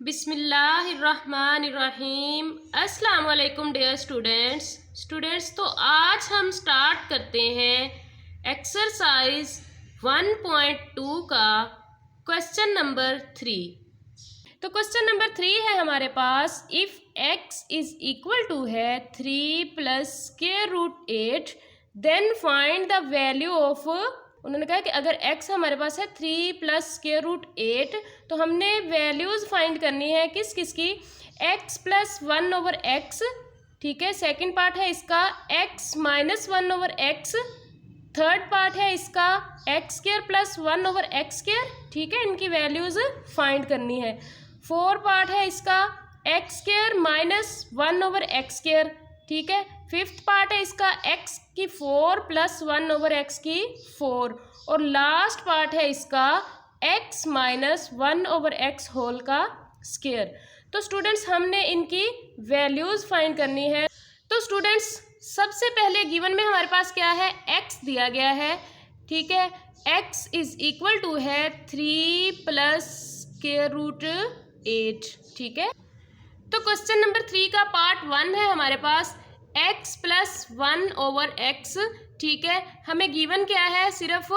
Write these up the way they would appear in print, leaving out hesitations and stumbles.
बिस्मिल्लाहिर्रहमानिर्रहीम। अस्सलाम वालेकुम डियर स्टूडेंट्स। तो आज हम स्टार्ट करते हैं एक्सरसाइज 1.2 का क्वेश्चन नंबर 3। तो क्वेश्चन नंबर 3 है हमारे पास, if x is equal to है 3 plus square root 8 then find the value of. उन्होंने कहा कि अगर x हमारे पास है 3 प्लस स्क्वायर रूट 8 तो हमने वैल्यूज़ फाइंड करनी है किस किस की, x प्लस 1 ओवर x, ठीक है। सेकंड पार्ट है इसका x minus 1 over x। Third part है इसका x square plus 1 over x square, ठीक है। इनकी वैल्यूज़ फाइंड करनी है। फोर पार्ट है इसका x square minus 1 over x square, ठीक है। फिफ्थ पार्ट है इसका x की 4 प्लस 1 ओवर x की 4। और लास्ट पार्ट है इसका x minus 1 over x whole का स्क्वायर। तो स्टूडेंट्स हमने इनकी वैल्यूज़ फाइंड करनी है। तो स्टूडेंट्स सबसे पहले गिवन में हमारे पास क्या है, x दिया गया है, ठीक है। x इज इक्वल टू है 3 प्लस स्क्वायर रूट 8, ठीक है। तो क्वेश्चन नंबर 3 का पार्ट 1 है हमारे पास x प्लस 1 ओवर x, ठीक है। हमें गिवन क्या है, सिर्फ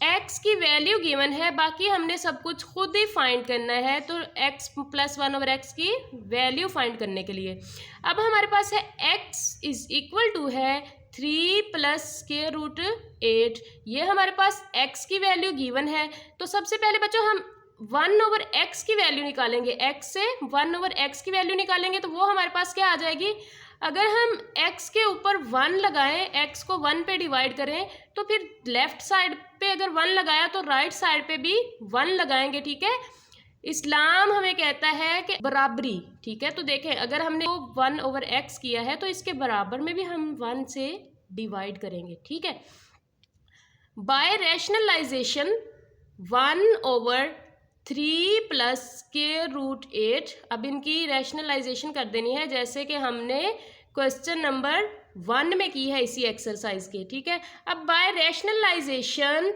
x की वैल्यू गिवन है, बाकी हमने सब कुछ खुद ही फाइंड करना है। तो x प्लस 1 ओवर x की वैल्यू फाइंड करने के लिए अब हमारे पास है x इज इक्वल टू है 3 प्लस स्क्वायर रूट 8। ये हमारे पास x की वैल्यू गिवन है। तो सबसे पहले बच्चों हम 1 ओवर x की वैल्यू निकालेंगे। x से 1 ओवर x की वैल्यू निकालेंगे तो वो हमारे पास क्या आ जाएगी, अगर हम x के ऊपर 1 लगाएं, x को 1 पे डिवाइड करें तो फिर लेफ्ट साइड पे अगर 1 लगाया तो राइट साइड पे भी 1 लगाएंगे, ठीक है। इस्लाम हमें कहता है कि बराबरी, ठीक है। तो देखें अगर हमने 1 ओवर x किया है तो इसके बराबर में भी हम 1 से डिवाइड करेंगे, ठीक है। By rationalization 1 over 3 plus square root 8, अब इनकी रैशनलाइजेशन कर देनी है जैसे कि हमने क्वेश्चन नंबर 1 में की है इसी एक्सरसाइज के, ठीक है। अब by rationalization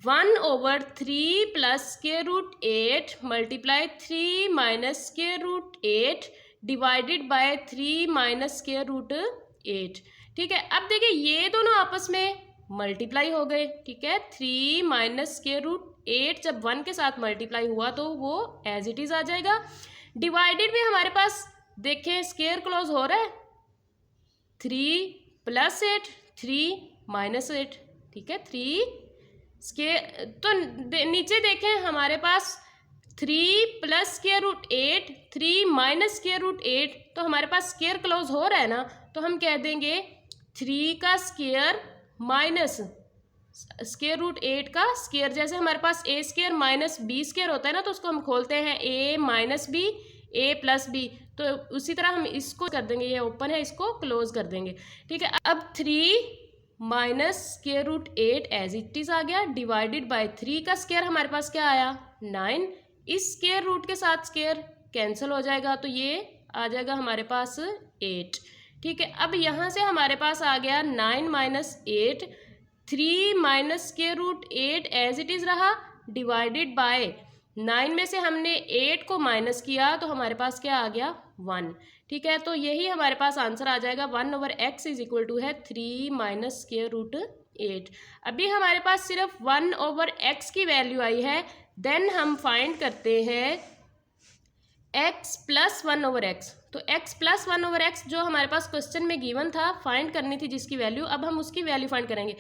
1 over 3 plus square root 8 multiply 3 minus square root 8 divided by 3 minus square root 8, ठीक है। अब देखिए ये दोनों आपस में मल्टीप्लाई हो गए, ठीक है। 3 माइनस स्क्वायर रूट 8 जब 1 के साथ मल्टीप्लाई हुआ तो वो एज इट इज़ आ जाएगा। डिवाइडेड भी हमारे पास देखें स्क्वायर क्लोज हो रहा है, 3 प्लस 8 3 माइनस 8, ठीक है। 3 स्क्वायर तो नीचे देखें हमारे पास 3 plus square root 8 3 minus square root 8, तो हमारे पास स्क्वायर क्लोज हो रहा है ना, तो हम कह देंगे 3 का स्क्वायर माइनस स्क्वायर रूट 8 का स्क्वायर। जैसे हमारे पास a square minus B square होता है ना, तो उसको हम खोलते हैं a minus B a plus B, तो उसी तरह हम इसको कर देंगे, ये ओपन है इसको क्लोज कर देंगे, ठीक है। अब 3 minus square root 8 as it is आ गया, डिवाइडेड बाय 3 का स्क्वायर हमारे पास क्या आया 9। इस स्क्वायर रूट के साथ स्क्वायर कैंसिल हो जाएगा तो ये आ जाएगा हमारे पास 8, ठीक है। अब यहाँ से हमारे पास आ गया 9 minus 8, 3 minus square root 8 as it is रहा, डिवाइडेड बाय 9 में से हमने 8 को माइनस किया तो हमारे पास क्या आ गया 1, ठीक है। तो यही हमारे पास आंसर आ जाएगा 1 over x is equal to है 3 माइनस स्क्वायर रूट 8। अभी हमारे पास सिर्फ 1 ओवर x की वैल्यू आई है, देन हम फाइंड करते हैं x प्लस 1 ओवर एक्स। तो x प्लस 1 ओवर एक्स जो हमारे पास क्वेश्चन में गिवन था, फाइंड करनी थी जिसकी वैल्यू, अब हम उसकी वैल्यू फाइंड करेंगे।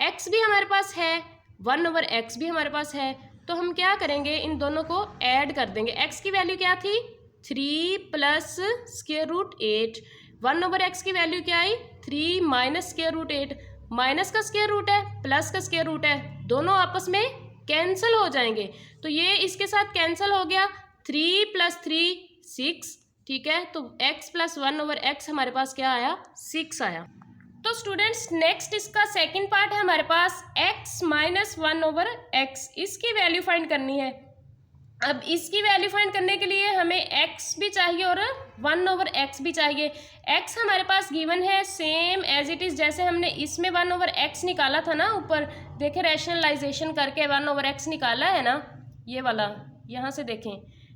x भी हमारे पास है, 1 ओवर x भी हमारे पास है, तो हम क्या करेंगे इन दोनों को ऐड कर देंगे। x की वैल्यू क्या थी 3 plus square root 8, 1 over x की वैल्यू क्या आई 3 माइनस स्क्वायर रूट 8, माइनस का स्क्वायर रूट है प्लस का स्क्वायर रूट है, दोनों आपस में कैंसिल हो जाएंगे, तो ये इसके साथ कैंसिल हो गया, 3 प्लस 3 6, ठीक है। तो x प्लस 1 ओवर x हमारे पास क्या आया 6 आया। तो स्टूडेंट्स नेक्स्ट इसका सेकंड पार्ट है हमारे पास x माइनस 1 ओवर x, इसकी वैल्यू फाइंड करनी है। अब इसकी वैल्यू फाइंड करने के लिए हमें x भी चाहिए और 1 ओवर x भी चाहिए। x हमारे पास गिवन है सेम एज इट इज़, जैसे हमने इसमें 1 ओवर x निकाला था ना, ऊपर देखें रैशनलाइजेशन करके 1 ओवर x निकाला है ना, ये वाला यहाँ से देखें,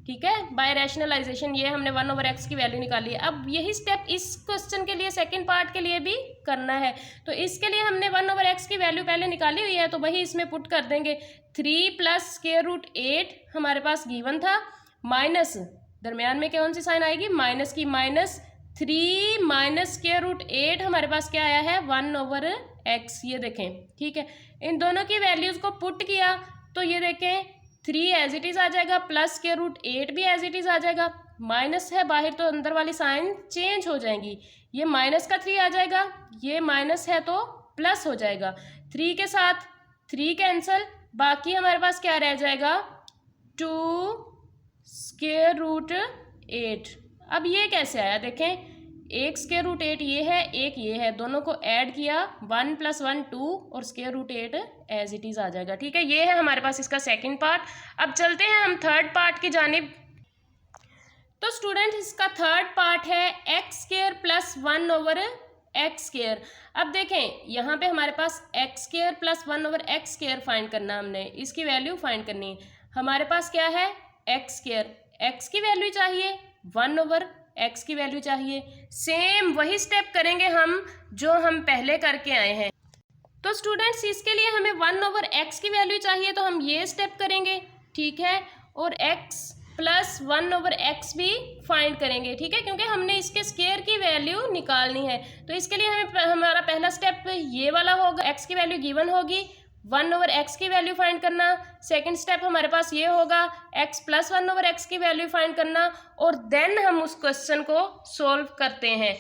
ठीक है, बाय रैशनलाइजेशन ये हमने 1/x की वैल्यू निकाली है। अब यही स्टेप इस क्वेश्चन के लिए सेकंड पार्ट के लिए भी करना है। तो इसके लिए हमने 1/x की वैल्यू पहले निकाली हुई है, तो वही इसमें पुट कर देंगे। 3 + √8 हमारे पास गिवन था, माइनस दरमियान में कौन सी साइन आएगी, माइनस की, -3 - √8 हमारे पास क्या आया है, 1/x। ये देखें, ठीक है, इन दोनों की वैल्यूज़ को पुट किया तो ये देखें 3 एज इट इज़ आ जाएगा, प्लस √8 भी एज इट इज़ आ जाएगा। माइनस है बाहर तो अंदर वाली साइन चेंज हो जाएंगी, ये माइनस का 3 आ जाएगा, ये माइनस है तो प्लस हो जाएगा। 3 के साथ 3 कैंसल, बाकी हमारे पास क्या रह जाएगा, 2√8। अब ये कैसे आया देखें, एक √8 ये है, एक ये है, दोनों को ऐड किया, 1 + 1 2 और √8 एज इट इज़ आ जाएगा। ठीक है, ये है हमारे पास इसका सेकंड पार्ट। अब चलते हैं हम थर्ड पार्ट की जानिब। तो स्टूडेंट इसका थर्ड पार्ट है x² + 1/x²। अब देखें यहाँ पे हमारे पास x² + 1/x² फाइंड करना, हमने इसकी वैल्यू फाइंड करनी है। हमारे पास क्या है, x², x की वैल्यू चाहिए, 1/x की वैल्यू चाहिए। सेम वही स्टेप करेंगे हम जो हम पहले करके आए हैं। तो स्टूडेंट्स इसके लिए हमें 1/x की वैल्यू चाहिए, तो हम ये स्टेप करेंगे, ठीक है, और x + 1/x भी फाइंड करेंगे, ठीक है, क्योंकि हमने इसके स्क्वायर की वैल्यू निकालनी है। तो इसके लिए हमें हमारा पहला स्टेप ये वाला होगा, x की वैल्यू गिवन होगी, 1/x की वैल्यू फाइंड करना। सेकंड स्टेप हमारे पास ये होगा, x + 1/x की वैल्यू फाइंड करना, और देन हम उस क्वेश्चन को सोल्व करते हैं।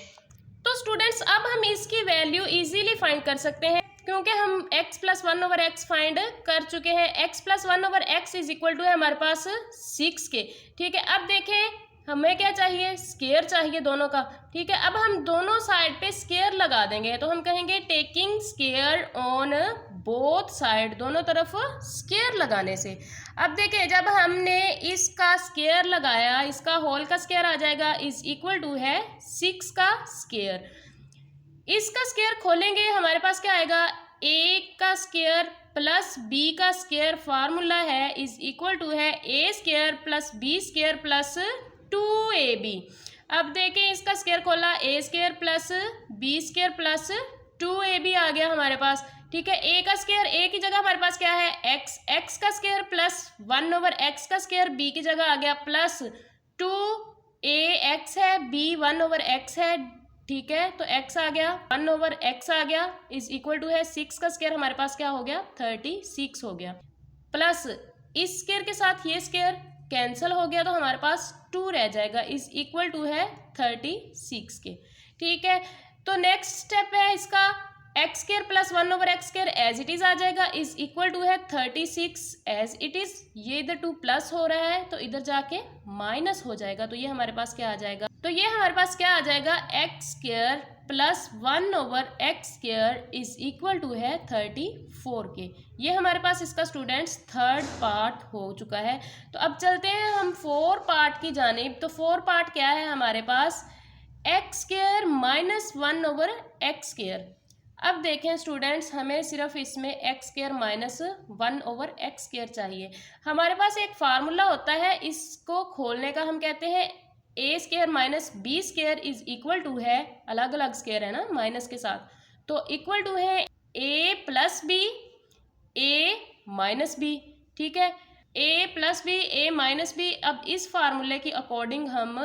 तो स्टूडेंट्स अब हम इसकी वैल्यू इजीली फाइंड कर सकते हैं, क्योंकि हम x + 1/x फाइंड कर चुके हैं। x + 1/x = है हमारे पास 6 के, ठीक है। अब देखें हमें क्या चाहिए, स्क्वायर चाहिए दोनों का, ठीक है। अब हम दोनों साइड पे स्क्वायर लगा देंगे, तो हम कहेंगे taking square on both side, दोनों तरफ स्क्वायर लगाने से। अब देखिए जब हमने इसका स्क्वायर लगाया, इसका होल का स्क्वायर आ जाएगा, = है 6 का स्क्वायर। इसका स्क्वायर खोलेंगे, हमारे पास क्या आएगा, a का स्क्वायर + b का स्क्वायर, फार्मूला है = है a² + b² + 2ab। अब देखें इसका स्क्वायर खोला, a² + b² + 2ab आ गया हमारे पास, ठीक है। a का स्क्वायर, a की जगह हमारे पास क्या है, x का स्क्वायर + 1/x का स्क्वायर b की जगह आ गया, प्लस 2ax है, b 1/x है, ठीक है। तो x आ गया, 1/x आ गया, = है 6 का स्क्वायर, हमारे पास क्या हो गया, 36 हो गया, प्लस इस स्क्वायर के साथ ये स्क्वायर कैंसिल हो गया, तो हमारे पास 2 रह जाएगा, = है 36 के, ठीक है। तो नेक्स्ट स्टेप है इसका, x² + 1/x² as it is आ जाएगा, = है 36 एज इट इज़। ये इधर 2 प्लस हो रहा है तो इधर जाके माइनस हो जाएगा, तो ये हमारे पास क्या आ जाएगा, तो ये हमारे पास क्या आ जाएगा, x² + 1/x² = है 34 के। ये हमारे पास इसका स्टूडेंट्स थर्ड पार्ट हो चुका है। तो अब चलते हैं हम 4 पार्ट की जानिब। तो 4 पार्ट क्या है हमारे पास, x² - 1/x²। अब देखें स्टूडेंट्स, हमें सिर्फ इसमें x² - 1/x² चाहिए। हमारे पास एक फार्मूला होता है, इसको खोलने का हम कहते हैं a² - b² है, अलग अलग स्क्वायर है ना माइनस के साथ, तो = है a + b a - b, ठीक है, a + b a - b। अब इस फार्मूले की अकॉर्डिंग हम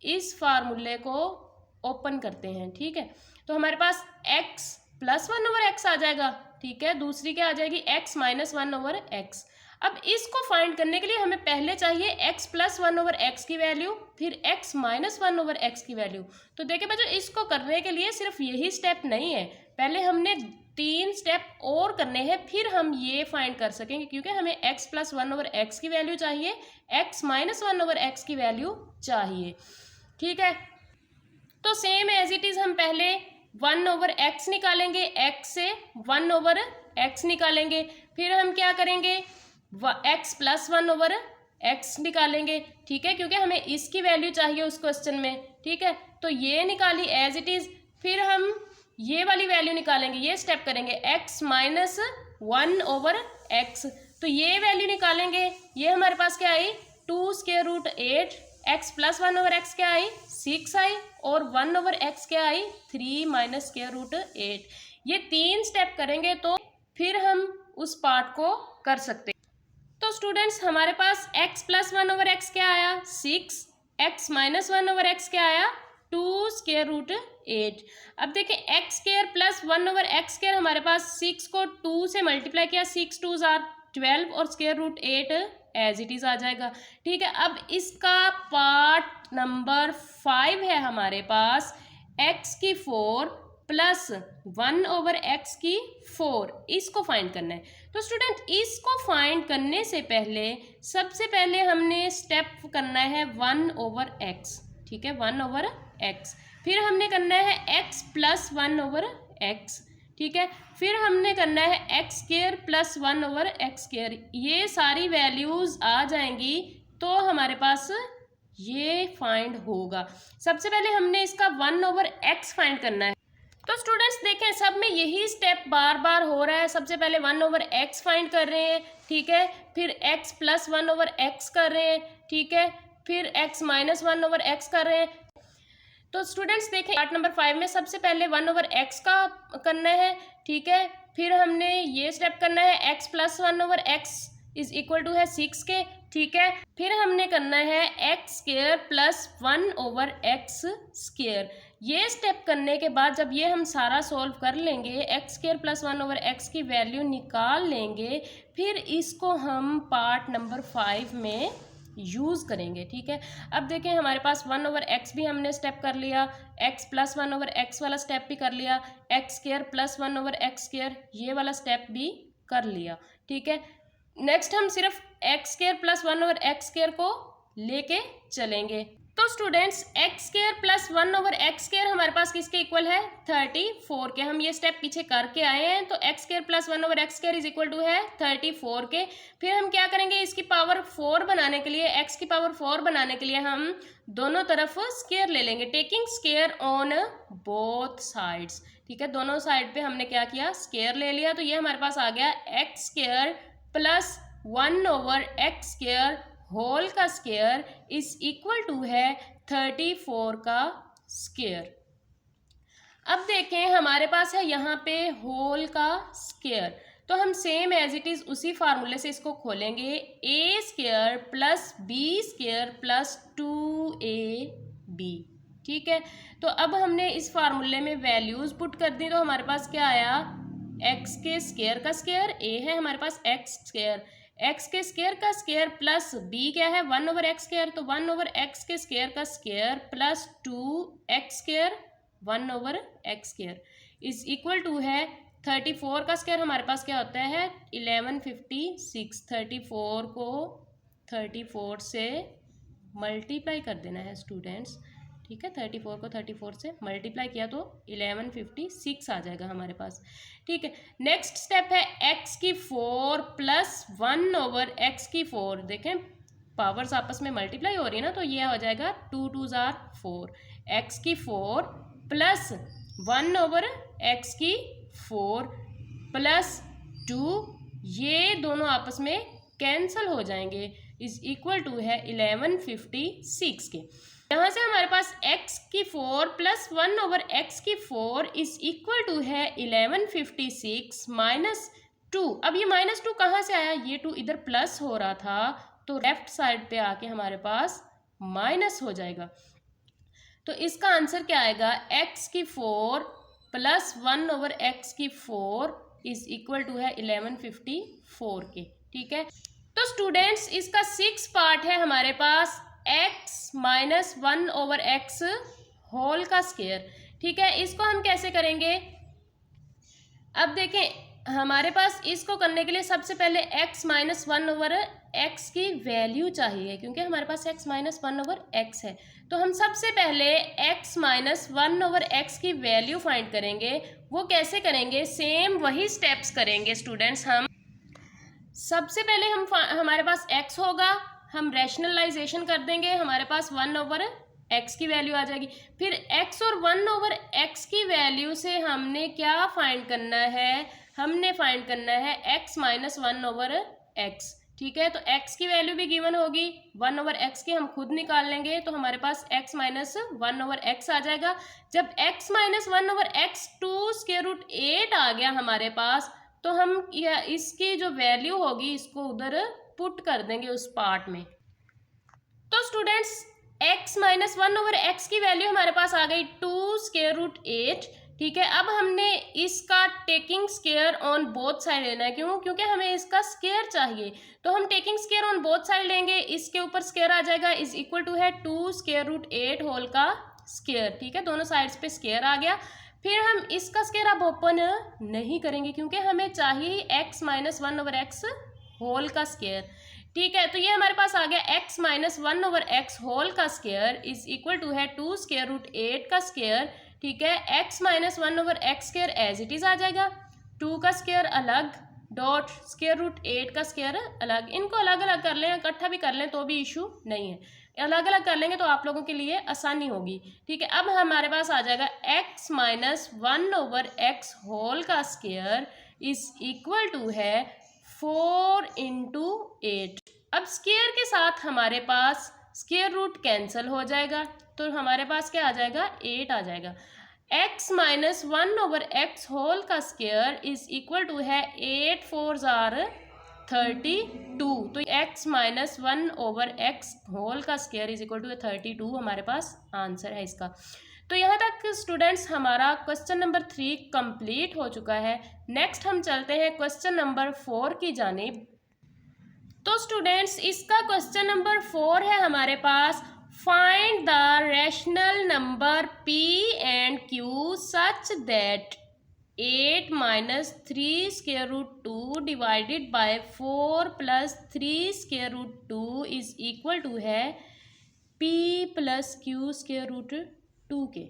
इस फार्मूले को ओपन करते हैं, ठीक है। तो हमारे पास x + 1/x आ जाएगा, ठीक है, दूसरी क्या आ जाएगी, x - 1/x। अब इसको फाइंड करने के लिए हमें पहले चाहिए x + 1/x की वैल्यू, फिर x - 1/x की वैल्यू। तो देखिए बच्चों, इसको करने के लिए सिर्फ यही स्टेप नहीं है, पहले हमने 3 स्टेप और करने हैं, फिर हम ये फाइंड कर सकेंगे, क्योंकि हमें x + 1/x की वैल्यू चाहिए, x - 1/x की वैल्यू चाहिए, ठीक है। तो सेम एज इट इज़ हम पहले 1/x निकालेंगे, x से 1/x निकालेंगे, फिर हम क्या करेंगे, x + 1/x निकालेंगे, ठीक है, क्योंकि हमें इसकी वैल्यू चाहिए उस क्वेश्चन में, ठीक है। तो ये निकाली एज इट इज़, फिर हम ये वाली वैल्यू निकालेंगे, ये स्टेप करेंगे, x - 1/x। तो ये वैल्यू निकालेंगे, ये हमारे पास क्या आई, two square root 8, x plus 1/x क्या आई 6 आई, और 1/x क्या आई 3 माइनस स्क्वायर रूट 8। ये 3 स्टेप करेंगे तो फिर हम उस पार्ट को कर सकते हैं। तो स्टूडेंट्स हमारे पास x प्लस 1/x क्या आया 6, x माइनस 1/x क्या आया 2 स्क्वायर रूट 8। अब देखिए x square plus 1/x square, हमारे पास 6 को 2 से मल्टीप्लाई किया, 6 2 जार 12 और square root 8 as it is आ जाएगा। ठीक है, अब इसका पार्ट नंबर 5 है हमारे पास x की 4 प्लस 1/x की 4, इसको फाइंड करना है। तो स्टूडेंट इसको फाइंड करने से पहले सबसे पहले हमने स्टेप करना है 1/x। ठीक है, 1/x, फिर हमने करना है x प्लस 1/x। ठीक है, फिर हमने करना है x square plus 1/x square. ये सारी वैल्यूज आ जाएंगी तो हमारे पास ये फाइंड होगा। सबसे पहले हमने इसका 1/x फाइंड करना है। तो स्टूडेंट्स देखें सब में यही स्टेप बार बार हो रहा है। सबसे पहले 1/x फाइंड कर रहे हैं, ठीक है, फिर x प्लस 1/x कर रहे हैं, ठीक है, फिर x माइनस 1/x कर रहे हैं। तो स्टूडेंट्स देखें पार्ट नंबर 5 में सबसे पहले 1/x का करना है, ठीक है, फिर हमने ये स्टेप करना है x plus 1/x is equal to है 6 के, ठीक है, फिर हमने करना है x square plus 1/x square. ये स्टेप करने के बाद जब ये हम सारा सॉल्व कर लेंगे, एक्स स्क्वायर प्लस 1/x की वैल्यू निकाल लेंगे, फिर इसको हम पार्ट नंबर 5 में यूज़ करेंगे। ठीक है, अब देखें हमारे पास 1/x भी हमने स्टेप कर लिया, x प्लस 1/x वाला स्टेप भी कर लिया, x square plus 1/x square ये वाला स्टेप भी कर लिया। ठीक है, नेक्स्ट हम सिर्फ x square plus 1/x square को लेके चलेंगे। तो students x square plus 1/x square हमारे पास किसके इक्वल है 34 के। हम ये स्टेप पीछे करके आए हैं, तो x square plus 1/x square is equal to है 34 के। फिर हम क्या करेंगे, इसकी पावर 4 बनाने के लिए, एक्स की पावर 4 बनाने के लिए हम दोनों तरफ स्क्वायर ले लेंगे, taking square on both sides. ठीक है, दोनों साइड पे हमने क्या किया स्क्वायर ले लिया, तो ये हमारे पास आ गया x square plus 1/x square whole का स्क्वायर इज इक्वल टू है 34 का स्क्वायर। अब देखें हमारे पास है यहाँ पे होल का स्क्वायर, तो हम सेम एज इट इज उसी फार्मूले से इसको खोलेंगे, a square plus b square plus 2ab। ठीक है, तो अब हमने इस फार्मूले में वैल्यूज पुट कर दी, तो हमारे पास क्या आया एक्स के स्क्वायर का स्क्वायर, ए है हमारे पास एक्स स्क्वायर, एक्स के स्क्वायर का स्क्वायर प्लस बी क्या है 1/x स्क्वायर, तो 1/x के स्क्वायर का square plus 2x square 1/x square is equal to है 34 का स्क्वायर हमारे पास क्या होता है 1156। 34 को 34 से मल्टीप्लाई कर देना है स्टूडेंट्स। ठीक है, 34 को 34 से मल्टीप्लाई किया तो 1156 आ जाएगा हमारे पास। ठीक है, नेक्स्ट स्टेप है x की 4 प्लस 1/x की 4। देखें पावर्स आपस में मल्टीप्लाई हो रही है ना, तो ये हो जाएगा 2 2 जार 4, x की 4 प्लस 1/x की 4 प्लस 2, ये दोनों आपस में कैंसल हो जाएंगे, इज इक्वल टू है 1156 के। यहाँ से हमारे पास x की 4 प्लस 1/x की 4 इज इक्वल टू है 1156 माइनस 2। अब ये माइनस 2 कहाँ से आया, ये 2 इधर प्लस हो रहा था तो लेफ्ट साइड पे आके हमारे पास माइनस हो जाएगा। तो इसका आंसर क्या आएगा x की 4 प्लस 1/x की 4 इज इक्वल टू है 1154 के। ठीक है, तो स्टूडेंट्स इसका 6 पार्ट है हमारे पास x माइनस 1/x होल का स्क्वायर। ठीक है, इसको हम कैसे करेंगे, अब देखें हमारे पास इसको करने के लिए सबसे पहले x माइनस 1/x की वैल्यू चाहिए, क्योंकि हमारे पास x माइनस 1/x है, तो हम सबसे पहले x माइनस 1/x की वैल्यू फाइंड करेंगे। वो कैसे करेंगे, सेम वही स्टेप्स करेंगे स्टूडेंट्स। हम सबसे पहले हमारे पास x होगा, हम रैशनलाइजेशन कर देंगे, हमारे पास 1/x की वैल्यू आ जाएगी। फिर x और 1/x की वैल्यू से हमने क्या फाइंड करना है, हमने फाइंड करना है x माइनस 1/x। ठीक है। तो x की वैल्यू भी गिवन होगी, 1/x की हम खुद निकाल लेंगे, तो हमारे पास x माइनस 1/x आ जाएगा। जब x माइनस 1/x 2√8 आ गया हमारे पास, तो हम इसकी जो वैल्यू होगी इसको उधर पुट कर देंगे उस पार्ट में। तो स्टूडेंट्स x माइनस 1/x की वैल्यू हमारे पास आ गई 2√8। ठीक है। अब हमने इसका taking square on both side लेना है। क्यों? क्योंकि हमें इसका स्केयर चाहिए, तो हम taking square on both side लेंगे। इसके ऊपर स्केयर आ जाएगा इज इक्वल टू है 2√8 होल का स्केयर। ठीक है, दोनों साइड्स पे स्केयर आ गया। फिर हम इसका स्केयर अब ओपन नहीं करेंगे क्योंकि हमें चाहिए x माइनस 1/x होल का स्केयर। ठीक है, तो ये हमारे पास आ गया x माइनस 1/x होल का स्केयर इज इक्वल टू है 2√8 का स्केयर। ठीक है, x minus 1/x square as it is आ जाएगा, 2 का स्केयर अलग, डॉट √8 का स्केयर अलग। इनको अलग अलग कर लें, इकट्ठा भी कर लें तो भी इशू नहीं है, अलग अलग कर लेंगे तो आप लोगों के लिए आसानी होगी। ठीक है, अब हमारे पास आ जाएगा x माइनस 1/x होल का स्केयर इज इक्वल टू है 4 × 8। अब स्केयर के साथ हमारे पास स्केयर रूट कैंसिल हो जाएगा, तो हमारे पास क्या आ जाएगा, 8 आ जाएगा। x माइनस 1/x होल का स्केयर इज इक्वल टू है 8 4 32। तो x माइनस 1/x होल का स्केयर इज इक्वल टू 32 हमारे पास आंसर है इसका। तो यहाँ तक स्टूडेंट्स हमारा क्वेश्चन नंबर 3 कंप्लीट हो चुका है। नेक्स्ट हम चलते हैं क्वेश्चन नंबर 4 की जानिब। तो स्टूडेंट्स इसका क्वेश्चन नंबर 4 है हमारे पास, find the rational number p and q such that 8 minus 3√2 divided by 4 plus 3√2 is equal to है p plus q√2 के।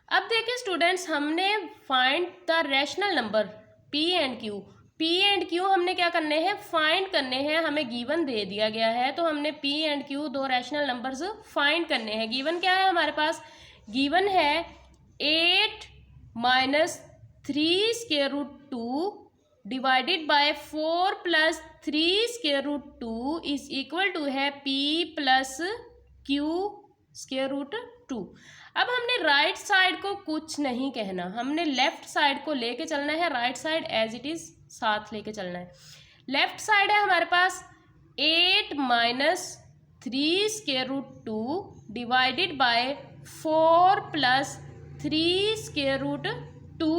अब देखिए स्टूडेंट्स, हमने find the rational number p and q हमने क्या करने हैं, फाइंड करने हैं। हमें गिवन दे दिया गया है, तो हमने p एंड q दो रैशनल नंबर्स फाइंड करने हैं। गिवन क्या है हमारे पास, गिवन है 8 minus 3√2 divided by 4 plus 3√2 is equal to है p प्लस q√2। अब हमने राइट साइड को कुछ नहीं कहना, हमने लेफ्ट साइड को लेके चलना है, right side as it is साथ लेके चलना है। लेफ्ट साइड है हमारे पास 8 minus 3√2 divided by 4 plus 3√2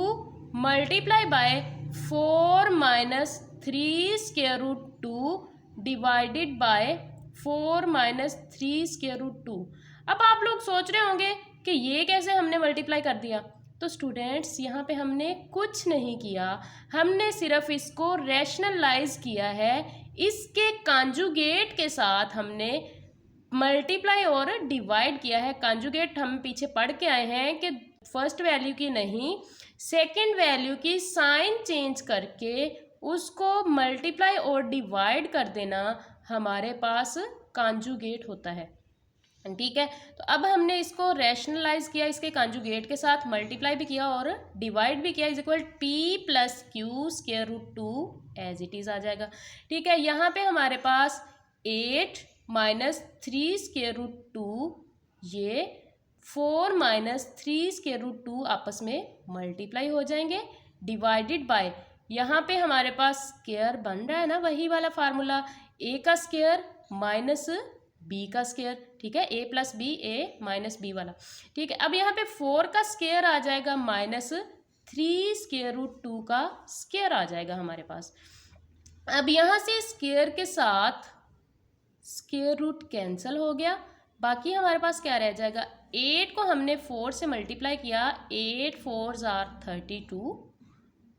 multiply by 4 minus 3√2 divided by 4 minus 3√2। अब आप लोग सोच रहे होंगे कि ये कैसे हमने मल्टीप्लाई कर दिया। तो स्टूडेंट्स यहाँ पे हमने कुछ नहीं किया, हमने सिर्फ इसको रैशनलाइज किया है। इसके कॉन्जुगेट के साथ हमने मल्टीप्लाई और डिवाइड किया है। कॉन्जुगेट हम पीछे पढ़ के आए हैं कि फर्स्ट वैल्यू की नहीं, सेकंड वैल्यू की साइन चेंज करके उसको मल्टीप्लाई और डिवाइड कर देना हमारे पास कॉन्जुगेट होता है। ठीक है, तो अब हमने इसको रैशनलाइज किया, इसके कॉन्जुगेट के साथ मल्टीप्लाई भी किया और डिवाइड भी किया, is equal p plus q√2 as it is आ जाएगा। ठीक है, यहाँ पे हमारे पास 8 माइनस 3√2 ये 4 माइनस 3√2 आपस में मल्टीप्लाई हो जाएंगे, डिवाइडेड बाय यहाँ पे हमारे पास स्केयर बन रहा है ना, वही वाला फार्मूला, a का स्केयर माइनस b का स्केयर। ठीक है, a plus b, a minus b वाला। ठीक है, अब यहाँ पे 4 का स्केयर आ जाएगा माइनस 3√2 का स्केयर आ जाएगा हमारे पास। अब यहाँ से स्केयर के साथ स्केयर रूट कैंसिल हो गया, बाकी हमारे पास क्या रह जाएगा, 8 को हमने 4 से मल्टीप्लाई किया, 8 4 32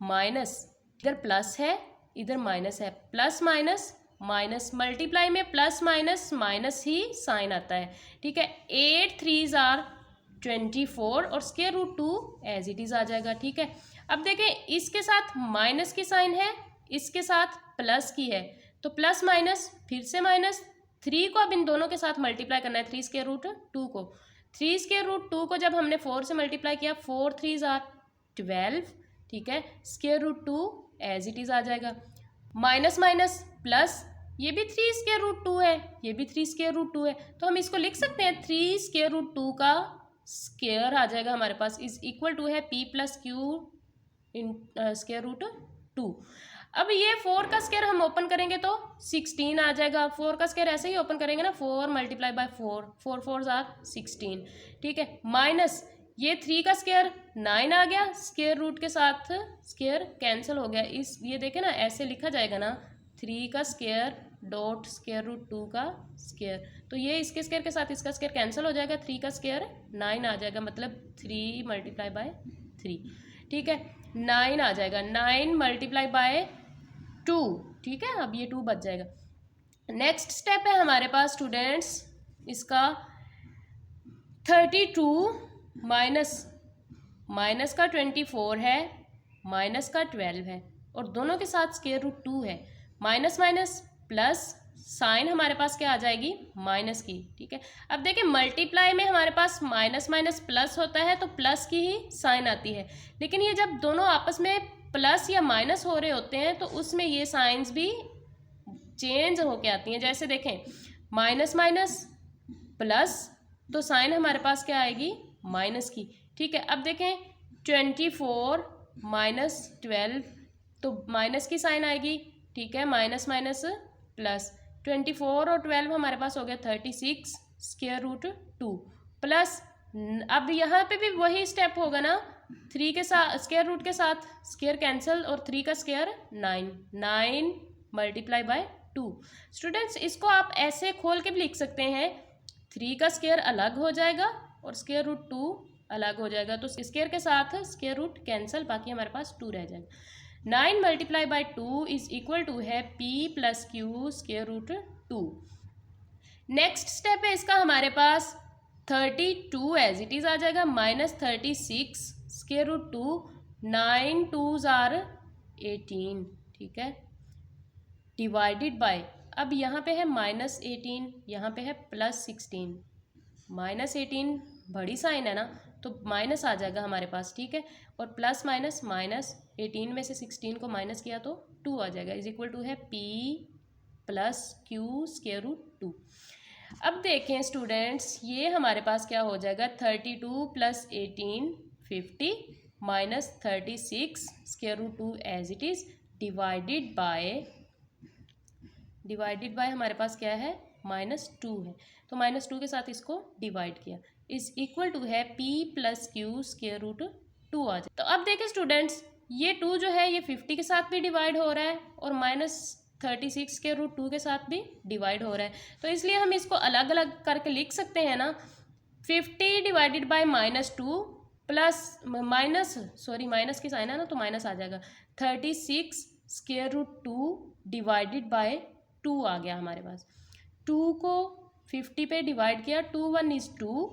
माइनस इधर प्लस है इधर माइनस है, प्लस माइनस माइनस, मल्टीप्लाई में प्लस माइनस माइनस ही साइन आता है। ठीक है, 8 3 24 और √2 एज इट इज आ जाएगा। ठीक है, अब देखें इसके साथ माइनस की साइन है, इसके साथ प्लस की है, तो प्लस माइनस फिर से माइनस, 3 को अब इन दोनों के साथ मल्टीप्लाई करना है, 3√2 को, 3√2 को जब हमने 4 से मल्टीप्लाई किया, 4 3 12। ठीक है, √2 एज इट इज आ जाएगा, माइनस माइनस प्लस ये भी 3 स्क्वायर रूट 2 है, ये भी 3 स्क्वायर रूट 2 है, तो हम इसको लिख सकते हैं 3 स्क्वायर रूट 2 का स्क्वायर आ जाएगा हमारे पास, इज इक्वल टू है p plus q in square root 2। अब ये 4 का स्क्वायर हम ओपन करेंगे तो 16 आ जाएगा। 4 का स्क्वायर ऐसे ही ओपन करेंगे ना, 4 मल्टीप्लाई बाय 4, 4 4 आर 16, ठीक है। माइनस ये 3 का स्क्वायर 9 आ गया, स्क्वायर रूट के साथ स्क्वायर कैंसिल हो गया। इस ये देखें ना, ऐसे लिखा जाएगा ना, 3 का स्क्वायर डॉट स्क्वायर रूट 2 का स्क्वायर, तो ये इसके स्क्वायर के साथ इसका स्क्वायर कैंसिल हो जाएगा, 3 का स्क्वायर 9 आ जाएगा, मतलब 3 मल्टीप्लाई बाय 3, ठीक है। 9 आ जाएगा, 9 मल्टीप्लाई बाय 2, ठीक है। अब ये 2 बच जाएगा। नेक्स्ट स्टेप है हमारे पास स्टूडेंट्स इसका 32 माइनस का 24 है, माइनस का 12 है, और दोनों के साथ स्क्वायर रूट 2 है। माइनस माइनस प्लस, साइन हमारे पास क्या आ जाएगी, माइनस की, ठीक है। अब देखिए मल्टीप्लाई में हमारे पास माइनस माइनस प्लस होता है तो प्लस की ही साइन आती है, लेकिन ये जब दोनों आपस में प्लस या माइनस हो रहे होते हैं तो उसमें ये साइंस भी चेंज होके आती हैं। जैसे देखें माइनस माइनस प्लस, तो साइन हमारे पास क्या आएगी, माइनस की, ठीक है। अब देखें 24 माइनस 12, तो माइनस की साइन आएगी, ठीक है। माइनस माइनस प्लस, 24 और 12 हमारे पास हो गया 36 स्क्वायर रूट 2 प्लस, अब यहाँ पे भी वही स्टेप होगा ना, 3 के साथ स्क्वायर रूट के साथ स्क्वायर कैंसिल, और 3 का स्क्वायर 9 मल्टीप्लाई बाय 2। स्टूडेंट्स इसको आप ऐसे खोल के भी लिख सकते हैं, 3 का स्क्वायर अलग हो जाएगा और स्क्वायर रूट 2 अलग हो जाएगा, तो स्क्वायर के साथ स्क्वायर रूट कैंसिल, बाकी हमारे पास 2 रह जाएगा। 9 multiply by 2 is equal to है p plus q square root 2। Next step है इसका हमारे पास 32 एज इट इज आ जाएगा, minus 36 square root 2, 9 2s are 18, ठीक है, डिवाइडेड बाय, अब यहाँ पे है माइनस 18, यहाँ पे है प्लस 16, माइनस 18 बड़ी साइन है ना, तो माइनस आ जाएगा हमारे पास, ठीक है, और प्लस माइनस माइनस, 18 में से 16 को माइनस किया तो 2 आ जाएगा, इज इक्वल टू है p plus q square root 2। अब देखें स्टूडेंट्स ये हमारे पास क्या हो जाएगा, 32 plus 18 50 minus 36 square root 2 as it is, divided by हमारे पास क्या है, -2 है, तो -2 के साथ इसको डिवाइड किया, इज इक्वल टू है p plus q square root 2 आ जाए। तो अब देखें स्टूडेंट्स ये 2 जो है ये 50 के साथ भी डिवाइड हो रहा है और -36 के रूट 2 के साथ भी डिवाइड हो रहा है, तो इसलिए हम इसको अलग अलग करके लिख सकते हैं ना, 50 डिवाइडेड बाय -2 प्लस माइनस की साइन है ना, तो माइनस आ जाएगा, 36 स्क्वायर रूट 2 डिवाइडेड बाय 2 आ गया हमारे पास। 2 को 50 पे डिवाइड किया, 2 1 इज 2,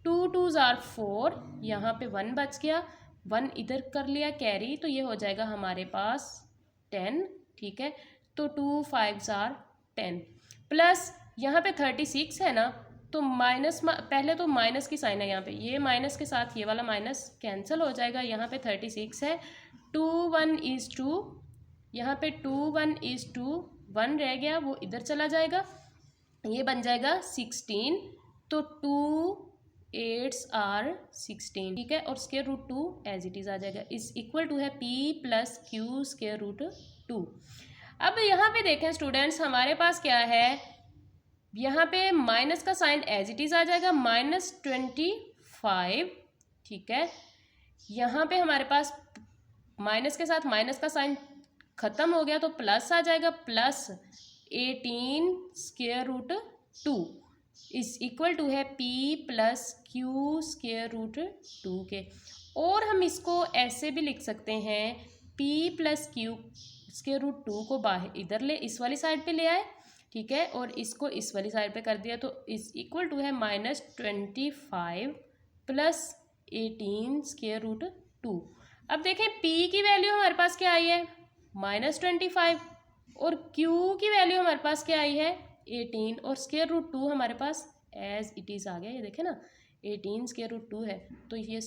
2 2s आर 4, यहाँ पे 1 बच गया, 1 इधर कर लिया कैरी, तो ये हो जाएगा हमारे पास 10, ठीक है, तो 2 5s आर 10 प्लस यहाँ पे 36 है ना, तो माइनस, पहले तो माइनस की साइन है यहाँ पे, ये माइनस के साथ ये वाला माइनस कैंसिल हो जाएगा, यहाँ पे 36 है, 2 1 इज 2, यहाँ पे 2 1 इज 2, 1 रह गया वो इधर चला जाएगा, ये बन जाएगा 16, तो 2 8s आर 16, ठीक है, और square root 2 as it is आ जाएगा, इज इक्वल टू है p plus q square root 2। अब यहाँ पे देखें स्टूडेंट्स हमारे पास क्या है, यहाँ पे माइनस का साइन एज इट इज आ जाएगा, -25, ठीक है, यहाँ पे हमारे पास माइनस के साथ माइनस का साइन खत्म हो गया तो प्लस आ जाएगा, plus 18 square root 2 is equal to है p plus q square root 2 के, और हम इसको ऐसे भी लिख सकते हैं, p plus q square root 2 को बाहर इधर ले इस वाली साइड पे ले आए, ठीक है, और इसको इस वाली साइड पे कर दिया, तो इज इक्वल टू है -25 प्लस 18 स्क्वायर रूट 2। अब देखें p की वैल्यू हमारे पास क्या आई है, -25, और q की वैल्यू हमारे पास क्या आई है, 18, और स्क्वायर रूट 2 हमारे पास एज इट इज़ आ गया, ये देखें ना 18 स्क्वायर रूट 2 है, तो ये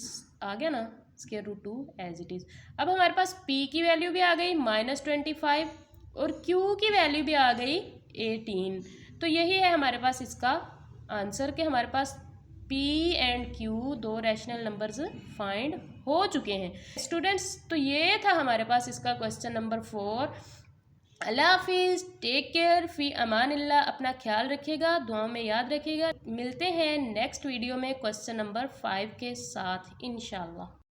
आ गया ना square root 2 as it is. अब हमारे पास p की वैल्यू भी आ गई, -25 और Q की वैल्यू भी आ गई 18। तो यही है हमारे पास इसका आंसर कि हमारे पास P एंड Q दो रैशनल नंबर्स फाइंड हो चुके हैं। स्टूडेंट्स, तो ये था हमारे पास इसका क्वेश्चन नंबर 4। अल्लाह हाफिज़, टेक केयर, फ़ी अमानिल्लाह, अपना ख्याल रखिएगा, दुआओं में याद रखिएगा। मिलते हैं नेक्स्ट वीडियो में क्वेश्चन नंबर 5 के साथ इंशाल्लाह।